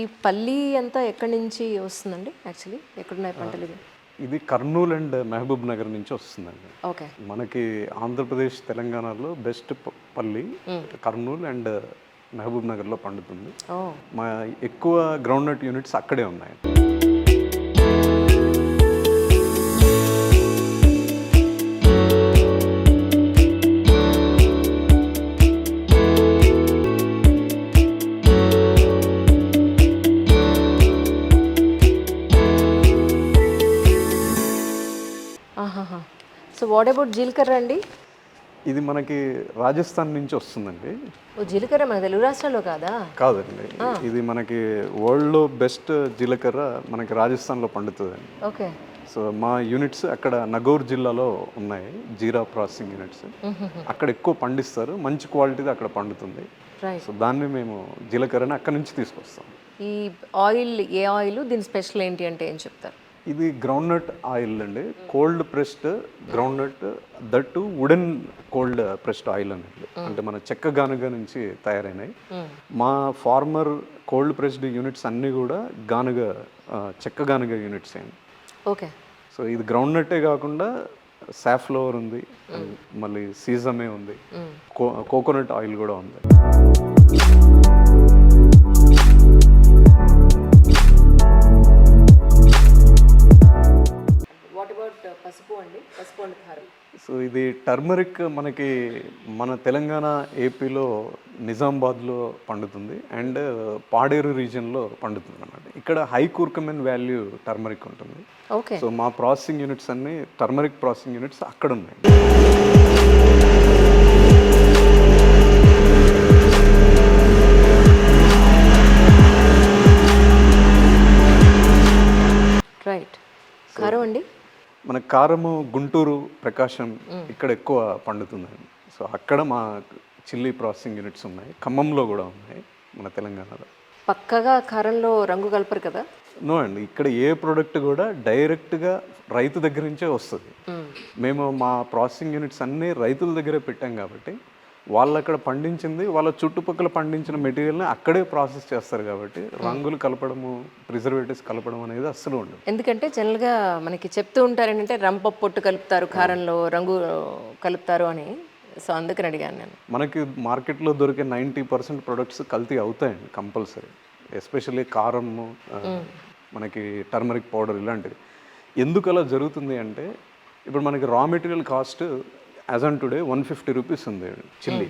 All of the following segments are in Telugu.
ఈ పల్లి అంతా ఎక్కడి నుంచి వస్తుందండి? యాక్చువల్లీ ఎక్కడున్నాయి పంటలు ఇవి? ఇది కర్నూలు అండ్ మహబూబ్ నగర్ నుంచి వస్తుందండి. ఓకే. మనకి ఆంధ్రప్రదేశ్, తెలంగాణలో బెస్ట్ పల్లి కర్నూలు అండ్ మహబూబ్ నగర్లో పండుతుంది. ఓ మా ఎక్కువ గ్రౌండ్ నట్ యూనిట్స్ అక్కడే ఉన్నాయి. ఆహాహా. సో వాట్ అబౌట్ జీలకర్ర అండి? ఇది మనకి రాజస్థాన్ నుంచి వస్తుందండి. ఓ జీలకర్ర మన తెలుగు రాష్ట్రాల్లో కాదా? కాదండి, ఇది మనకి వరల్డ్లో బెస్ట్ జీలకర్ర మనకి రాజస్థాన్లో పండుతుందండి. ఓకే. సో మా యూనిట్స్ అక్కడ నగౌర్ జిల్లాలో ఉన్నాయి, జీరా ప్రాసెసింగ్ యూనిట్స్. అక్కడ ఎక్కువ పండిస్తారు, మంచి క్వాలిటీది అక్కడ పండుతుంది. రైట్. సో దాన్ని మేము జీలకర్రని అక్కడ నుంచి తీసుకొస్తాం. ఈ ఆయిల్ ఏ ఆయిల్? దీని స్పెషల్ ఏంటి అంటే ఏం చెప్తారు? ఇది గ్రౌండ్ నట్ ఆయిల్ అండి, cold pressed groundnut, that wooden cold pressed oil అనేది. అంటే మన చెక్క గానుగ నుంచి తయారైనాయి. మా ఫార్మర్ కోల్డ్ ప్రెస్డ్ యూనిట్స్ అన్నీ కూడా గానుగ, చెక్క గానుగ యూనిట్స్ అండి. ఓకే. సో ఇది గ్రౌండ్ నట్టే కాకుండా సాఫ్లవర్ ఉంది, మళ్ళీ సీజమే ఉంది, కోకోనట్ ఆయిల్ కూడా ఉంది. వాట్ అబౌట్ పసుపు అండి? పసుపు అండ్ కారం. సో ఇది టర్మరిక్ మనకి మన తెలంగాణ, ఏపీలో నిజామాబాద్లో పండుతుంది అండ్ పాడేరు రీజియన్లో పండుతుంది అన్నమాట. ఇక్కడ హై కూర్కమెన్ వాల్యూ టర్మరిక్ ఉంటుంది. ఓకే. సో మా ప్రాసెసింగ్ యూనిట్స్ అన్ని టర్మరిక్ ప్రాసెసింగ్ యూనిట్స్ అక్కడ ఉన్నాయి. రైట్. కారం అండి? మన కారము గుంటూరు, ప్రకాశం ఇక్కడ ఎక్కువ పండుతుందండి. సో అక్కడ మా చిల్లీ ప్రాసెసింగ్ యూనిట్స్ ఉన్నాయి. ఖమ్మంలో కూడా ఉన్నాయి మన తెలంగాణలో. పక్కగా కారంలో రంగు కలపరు కదా? నో అండి, ఇక్కడ ఏ ప్రోడక్ట్ కూడా డైరెక్ట్గా రైతు దగ్గర నుంచే వస్తుంది. మేము మా ప్రాసెసింగ్ యూనిట్స్ అన్నీ రైతుల దగ్గరే పెట్టాం కాబట్టి వాళ్ళు అక్కడ పండించింది, వాళ్ళ చుట్టుపక్కల పండించిన మెటీరియల్ని అక్కడే ప్రాసెస్ చేస్తారు కాబట్టి రంగులు కలపడము, ప్రిజర్వేటివ్స్ కలపడం అనేది అస్సలు ఉండదు. ఎందుకంటే జనరల్గా మనకి చెప్తూ ఉంటారు ఏంటంటే రంప పొట్టు కలుపుతారు కారంలో, రంగు కలుపుతారు అని. సో అందుకని అడిగాను నేను. మనకి మార్కెట్లో దొరికే 90% ప్రొడక్ట్స్ కల్తీ అవుతాయండి కంపల్సరీ, ఎస్పెషల్లీ కారము, మనకి టర్మరిక్ పౌడర్ ఇలాంటివి. ఎందుకు అలా జరుగుతుంది అంటే ఇప్పుడు మనకి raw material cost as on today 150 rupees ఉంది చిల్లీ.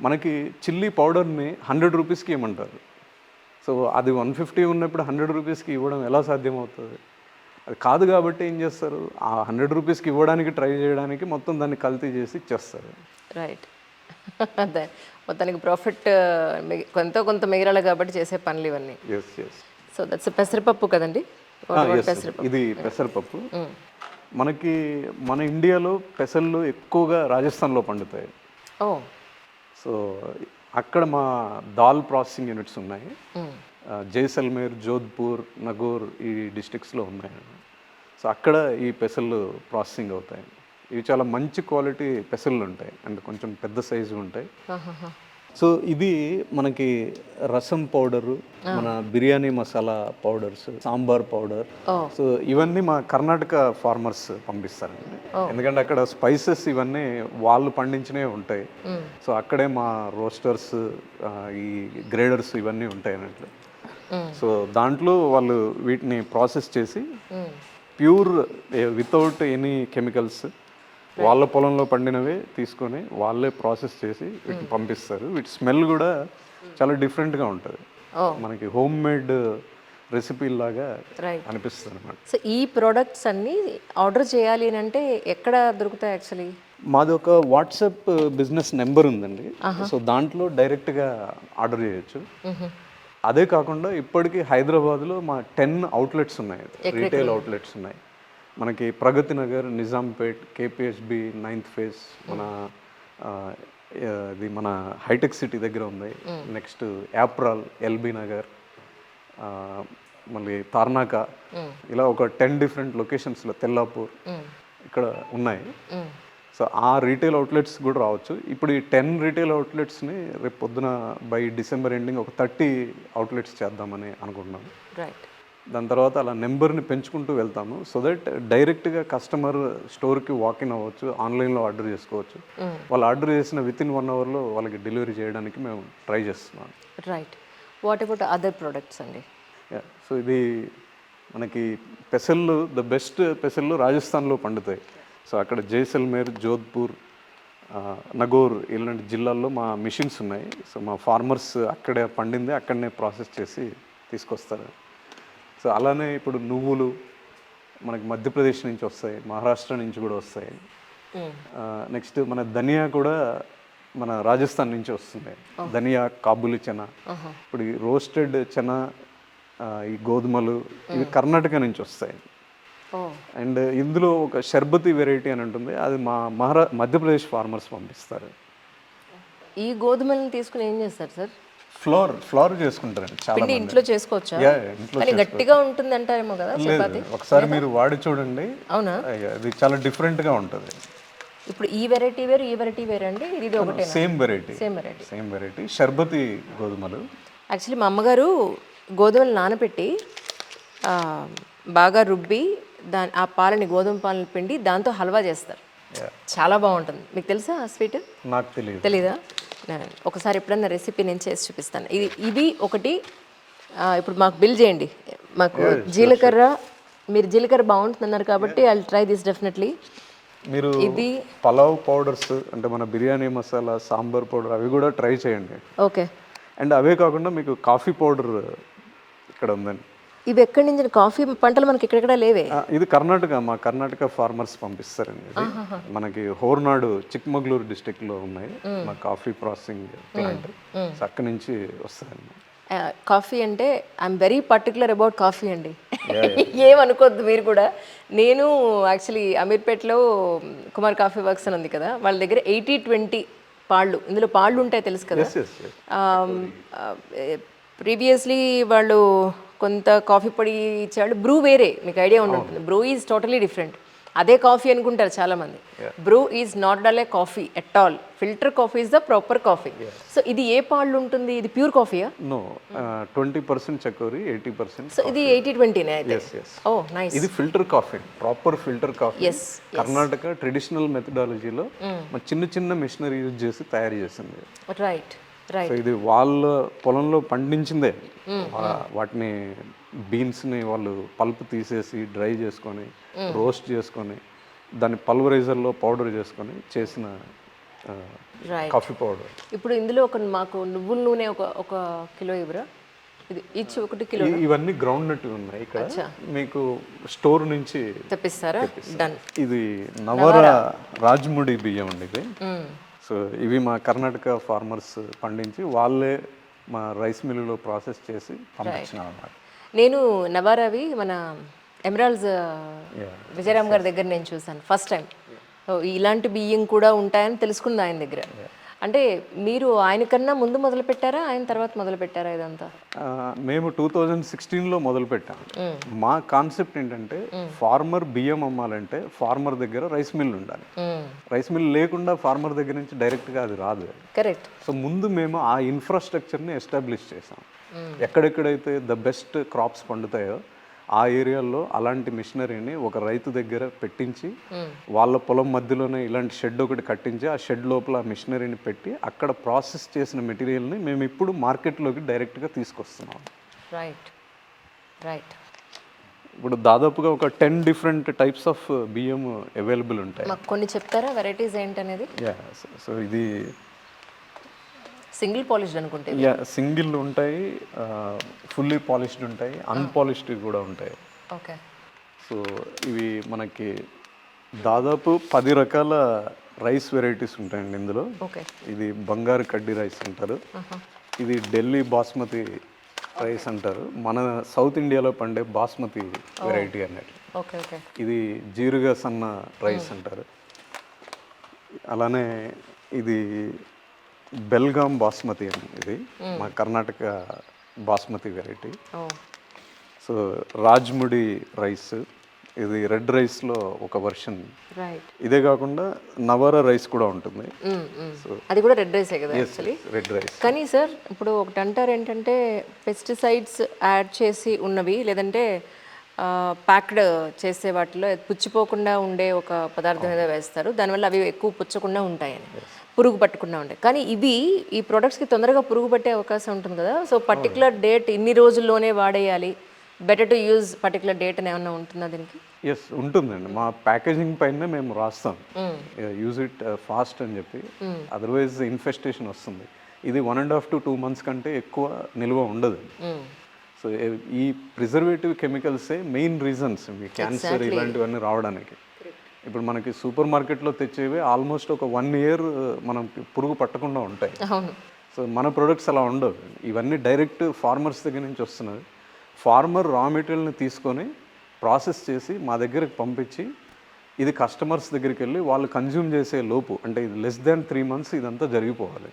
మనకి చిల్లీ పౌడర్ని 100 రూపీస్కి ఇవ్వమంటారు. సో అది 150 ఉన్నప్పుడు 100 రూపీస్కి ఇవ్వడం ఎలా సాధ్యమవుతుంది? అది కాదు కాబట్టి ఏం చేస్తారు, ఆ 100 రూపీస్కి ఇవ్వడానికి ట్రై చేయడానికి మొత్తం దాన్ని కల్తీ చేసి ఇచ్చేస్తారు. రైట్. అదే మొత్తానికి ప్రాఫిట్ కొంత మిగిలాలి కాబట్టి చేసే పనులు ఇవన్నీ. Yes yes. సో దట్స్ పెసరపప్పు కదండి? ఇది పెసరపప్పు. మనకి మన ఇండియాలో పెసళ్ళు ఎక్కువగా రాజస్థాన్లో పండుతాయి. ఓ. సో అక్కడ మా దాల్ ప్రాసెసింగ్ యూనిట్స్ ఉన్నాయి. జైసల్మేర్, జోధ్పూర్, నగోర్ ఈ డిస్ట్రిక్ట్స్లో ఉన్నాయి. సో అక్కడ ఈ పెసళ్ళు ప్రాసెసింగ్ అవుతాయి. ఇవి చాలా మంచి క్వాలిటీ పెసళ్ళు ఉంటాయి అండ్ కొంచెం పెద్ద సైజు ఉంటాయి. సో ఇది మనకి రసం పౌడరు, మన biryani masala powders, sambar powder. So ఇవన్నీ మా కర్ణాటక ఫార్మర్స్ పంపిస్తారండి. ఎందుకంటే అక్కడ స్పైసెస్ ఇవన్నీ వాళ్ళు పండించినవి ఉంటాయి. సో అక్కడే మా రోస్టర్స్, ఈ గ్రేడర్స్ ఇవన్నీ ఉంటాయి అన్నట్లు. సో దాంట్లో వాళ్ళు వీటిని ప్రాసెస్ చేసి ప్యూర్ వితౌట్ ఎనీ కెమికల్స్ వాళ్ళ పొలంలో పండినవే తీసుకొని వాళ్ళే ప్రాసెస్ చేసి వీటిని పంపిస్తారు. వీటి స్మెల్ కూడా చాలా డిఫరెంట్గా ఉంటుంది, మనకి హోమ్ మేడ్ రెసిపీ లాగా అనిపిస్తుంది అన్నమాట. సో ఈ ప్రోడక్ట్స్ అన్నీ ఆర్డర్ చేయాలి అంటే ఎక్కడ దొరుకుతాయి యాక్చువల్లీ? మాది ఒక వాట్సాప్ బిజినెస్ నెంబర్ ఉందండి. సో దాంట్లో డైరెక్ట్గా ఆర్డర్ చేయొచ్చు. అదే కాకుండా ఇప్పటికీ హైదరాబాద్లో మా 10 అవుట్లెట్స్ ఉన్నాయి, రీటైల్ అవుట్లెట్స్ ఉన్నాయి. మనకి Pragathi Nagar, Nizampet, KPHB 9th phase, ఇది మన హైటెక్ సిటీ దగ్గర ఉంది. నెక్స్ట్ యాప్రాల్, ఎల్బీ నగర్, మళ్ళీ తార్నాక, ఇలా ఒక 10 డిఫరెంట్ లొకేషన్స్లో, తెల్లాపూర్ ఇక్కడ ఉన్నాయి. సో ఆ రీటైల్ అవుట్లెట్స్ కూడా రావచ్చు. ఇప్పుడు ఈ 10 రీటైల్ అవుట్లెట్స్ని రేపు పొద్దున బై డిసెంబర్ ఎండింగ్ ఒక 30 అవుట్లెట్స్ చేద్దామని అనుకుంటున్నాము. రైట్. దాని తర్వాత అలా నెంబర్ని పెంచుకుంటూ వెళ్తాము. సో దట్ డైరెక్ట్గా కస్టమర్ స్టోర్కి వాకిన్ అవ్వచ్చు, ఆన్లైన్లో ఆర్డర్ చేసుకోవచ్చు. వాళ్ళు ఆర్డర్ చేసిన వితిన్ 1 అవర్లో వాళ్ళకి డెలివరీ చేయడానికి మేము ట్రై చేస్తున్నాం. Right. What about other products అండి? సో ఇది మనకి పెసళ్ళు, ద బెస్ట్ పెసళ్ళు రాజస్థాన్లో పండుతాయి. సో అక్కడ జైసల్మేర్, జోధ్పూర్, నగోర్ ఇలాంటి జిల్లాల్లో మా మిషన్స్ ఉన్నాయి. సో మా ఫార్మర్స్ అక్కడే పండింది అక్కడనే ప్రాసెస్ చేసి తీసుకొస్తారు. సో అలానే ఇప్పుడు నువ్వులు మనకి మధ్యప్రదేశ్ నుంచి వస్తాయి, మహారాష్ట్ర నుంచి కూడా వస్తాయి. నెక్స్ట్ మన ధనియా కూడా మన రాజస్థాన్ నుంచి వస్తుంది. ధనియా, కాబూలి చెనా, ఇప్పుడు ఈ రోస్టెడ్ చెనా, ఈ గోధుమలు ఇవి కర్ణాటక నుంచి వస్తాయి. అండ్ ఇందులో ఒక షర్బతి వెరైటీ అని ఉంటుంది, అది మా మధ్యప్రదేశ్ ఫార్మర్స్ పంపిస్తారు. ఈ గోధుమలను తీసుకుని ఏం చేస్తారు సార్? ఫ్లోర్ చేసుకుంటారండి చాలా పిండి ఇంట్లో చేసుకోవచ్చా? కానీ గట్టిగా ఉంటుంది అంటారేమో కదా చపాతీ. ఒకసారి మీరు వాడి చూడండి. అవునా? అది చాలా డిఫరెంట్గా ఉంటుంది. ఇప్పుడు ఈ వెరైటీ వేరు, ఈ వెరైటీ వేరు అండి? ఇది ఒకటే? సేమ్ వెరైటీ షర్బతి గోధుమలు. యాక్చువల్లీ మా అమ్మగారు గోధుమలు నానబెట్టి బాగా రుబ్బి ఆ పాలని, గోధుమ పాలని పిండి దాంతో హల్వా చేస్తారు. చాలా బాగుంటుంది. మీకు తెలుసా ఆ స్వీట్? నాకు తెలీదా? ఒకసారి ఎప్పుడన్నా రెసిపీ నేను చేసి చూపిస్తాను. ఇవి ఒకటి. ఇప్పుడు మాకు బిల్ చేయండి. మాకు జీలకర్ర, మీరు జీలకర్ర బాగుంటుందన్నారు కాబట్టి ఐ ట్రై దిస్ డెఫినెట్లీ. మీరు ఇది పలావ్ పౌడర్స్ అంటే మన బిర్యానీ మసాలా, సాంబార్ పౌడర్ అవి కూడా ట్రై చేయండి. ఓకే. అండ్ అవే కాకుండా మీకు కాఫీ పౌడర్ ఇక్కడ ఉందండి. ఇవి ఎక్కడి నుంచి? కాఫీ పంటలు మనకి ఎక్కడెక్కడ లేవే. ఇది మా కర్ణాటక ఫార్మర్స్ పంపిస్తారండి. మనకి హోర్నాడు, చిక్మగళూరు డిస్ట్రిక్ట్లో ఉన్నాయి మా కాఫీ ప్రాసెసింగ్ ప్లాంట్. అక్కడి నుంచి వస్తాయండి. కాఫీ అంటే I'm very particular about coffee అండి. ఏమనుకోద్దు మీరు కూడా. నేను యాక్చువల్లీ అమీర్పేటలో కుమార్ కాఫీ వర్క్స్ అని ఉంది కదా, వాళ్ళ దగ్గర 80-20 పాళ్ళు, ఇందులో పాళ్ళు ఉంటాయి తెలుసు కదా. ప్రీవియస్లీ వాళ్ళు కొంత కాఫీ పొడి ఇచ్చేవాళ్ళు. బ్రూ వేరే, మీకు ఐడియా ఉంటుంది. Bru is totally different. అదే కాఫీ అనుకుంటారు చాలామంది. Bru is not all A coffee at all. Filter coffee is the proper coffee. So ఇది ఏ పాళ్ళు ఉంటుంది? ఇది ప్యూర్ కాఫీయా? నో, 20% చక్కెర, 80%. సో ఇది 80-20 అయితే. Oh nice. ఇది filter coffee, proper filter coffee. Karnataka traditional మెథడాలజీలో చిన్న చిన్న మిషనరీ యూజ్ చేసి తయారు చేసింది. రైట్. సో ఇది వాళ్ళ పొలంలో పండించిందే. వాటిని బీన్స్ని వాళ్ళు పల్ప్ తీసేసి డ్రై చేసుకొని రోస్ట్ చేసుకొని దాన్ని పల్వరైజర్లో పౌడర్ చేసుకొని చేసిన కాఫీ పౌడర్. ఇప్పుడు ఇందులో మాకు నువ్వుల నూనె ఒక కిలో ఇవ్వరా? ఇది ఈచ్ 1 కిలో. ఇవన్నీ గ్రౌండ్ నట్ ఉన్నాయి ఇక్కడ, మీకు స్టోర్ నుంచి తెప్పిస్తారా? డన్. ఇది నవర రాజ్ముడి బియ్యం అండి ఇది. సో ఇవి మా కర్ణాటక ఫార్మర్స్ పండించి వాళ్ళే మా రైస్ మిల్లులో ప్రాసెస్ చేసి పంపించినాం అన్నమాట. నేను నవారావి మన ఎమరాల్డ్స్ విజయరామ్ గారి దగ్గర నేను చూసాను ఫస్ట్ టైం. ఇలాంటి బియ్యం కూడా ఉంటాయని తెలుసుకుంది ఆయన దగ్గర. అంటే మీరు ఆయన కన్నా ముందు మొదలు పెట్టారా, ఆయన తర్వాత మొదలు పెట్టారా ఇదంతా? మేము 2016లో మొదలు పెట్టాము. మా కాన్సెప్ట్ ఏంటంటే ఫార్మర్ బియ్యం అమ్మాలంటే ఫార్మర్ దగ్గర రైస్ మిల్ ఉండాలి. రైస్ మిల్ లేకుండా ఫార్మర్ దగ్గర నుంచి డైరెక్ట్గా అది రాదు. కరెక్ట్. సో ముందు మేము ఆ ఇన్ఫ్రాస్ట్రక్చర్ని ఎస్టాబ్లిష్ చేసాం. ఎక్కడెక్కడైతే ద బెస్ట్ క్రాప్స్ పండుతాయో ఆ ఏరియాల్లో అలాంటి మిషనరీని ఒక రైతు దగ్గర పెట్టించి వాళ్ళ పొలం మధ్యలోనే ఇలాంటి షెడ్ ఒకటి కట్టించి ఆ షెడ్ లోపల ఆ మిషనరీని పెట్టి అక్కడ ప్రాసెస్ చేసిన మెటీరియల్ని మేము ఇప్పుడు మార్కెట్లోకి డైరెక్ట్గా తీసుకొస్తున్నాం. రైట్. రైట్. ఇప్పుడు దాదాపుగా ఒక 10 డిఫరెంట్ టైప్స్ ఆఫ్ బియ్యం అవైలబుల్ ఉంటాయి. మాకు కొన్ని చెప్తారా వెరైటీస్ ఏంటనేది? సో ఇది సింగిల్ పాలిష్డ్ అనుకుంటే. సింగిల్ ఉంటాయి, ఫుల్లీ పాలిష్డ్ ఉంటాయి, అన్పాలిష్డ్ కూడా ఉంటాయి. ఓకే. సో ఇవి మనకి దాదాపు 10 రకాల రైస్ వెరైటీస్ ఉంటాయండి ఇందులో. ఓకే. ఇది బంగారు కడ్డీ రైస్ అంటారు, ఇది ఢిల్లీ బాస్మతి రైస్ అంటారు, మన సౌత్ ఇండియాలో పండే బాస్మతి వెరైటీ అన్నట్టు. ఓకే. ఓకే. ఇది జీరుగా సన్న రైస్ అంటారు. అలానే ఇది బెల్గాం బాస్మతి అని, ఇది మా Karnataka basmati variety. So Rajmudi rice, ఇది రెడ్ రైస్లో ఒక వర్షన్. రైట్. ఇదే కాకుండా నవారా రైస్ కూడా ఉంటుంది. అది కూడా రెడ్ రైసే కదా యాక్చువల్లీ. Red rice. కానీ సార్ ఇప్పుడు ఒకటి అంటారు ఏంటంటే పెస్టిసైడ్స్ యాడ్ చేసి ఉన్నవి లేదంటే ప్యాక్డ్ చేసే వాటిలో పుచ్చిపోకుండా ఉండే ఒక పదార్థం ఏదో వేస్తారు, దానివల్ల అవి ఎక్కువ పుచ్చకుండా ఉంటాయని, పురుగు పట్టకుండా ఉంటాయి. కానీ ఇవి ఈ ప్రొడక్ట్స్కి తొందరగా పురుగు పట్టే అవకాశం ఉంటుంది కదా. సో పర్టికులర్ డేట్ ఇన్ని రోజుల్లోనే వాడేయాలి, better to use particular date అని ఏమన్నా ఉంటుందా దీనికి? ఎస్ ఉంటుందండి. మా ప్యాకేజింగ్ పైన మేము రాస్తాం యూజ్ ఇట్ ఫాస్ట్ అని చెప్పి, అదర్వైజ్ ఇన్ఫెస్టేషన్ వస్తుంది. ఇది 1.5 to 2 months కంటే ఎక్కువ నిల్వ ఉండదు. సో ఈ ప్రిజర్వేటివ్ కెమికల్సే మెయిన్ రీజన్స్ మీ క్యాన్సర్ ఇలాంటివన్నీ రావడానికి. ఇప్పుడు మనకి సూపర్ మార్కెట్లో తెచ్చేవి ఆల్మోస్ట్ ఒక 1 year మనం పురుగు పట్టకుండా ఉంటాయి. సో మన ప్రొడక్ట్స్ అలా ఉండవు. ఇవన్నీ డైరెక్ట్ ఫార్మర్స్ దగ్గర నుంచి వస్తున్నది. ఫార్మర్ రా మెటీరియల్ని తీసుకొని ప్రాసెస్ చేసి మా దగ్గరికి పంపించి ఇది కస్టమర్స్ దగ్గరికి వెళ్ళి వాళ్ళు కన్జ్యూమ్ చేసే లోపు, అంటే ఇది less than 3 months ఇదంతా జరిగిపోవాలి,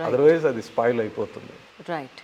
అదర్వైజ్ అది స్పాయిల్ అయిపోతుంది. రైట్.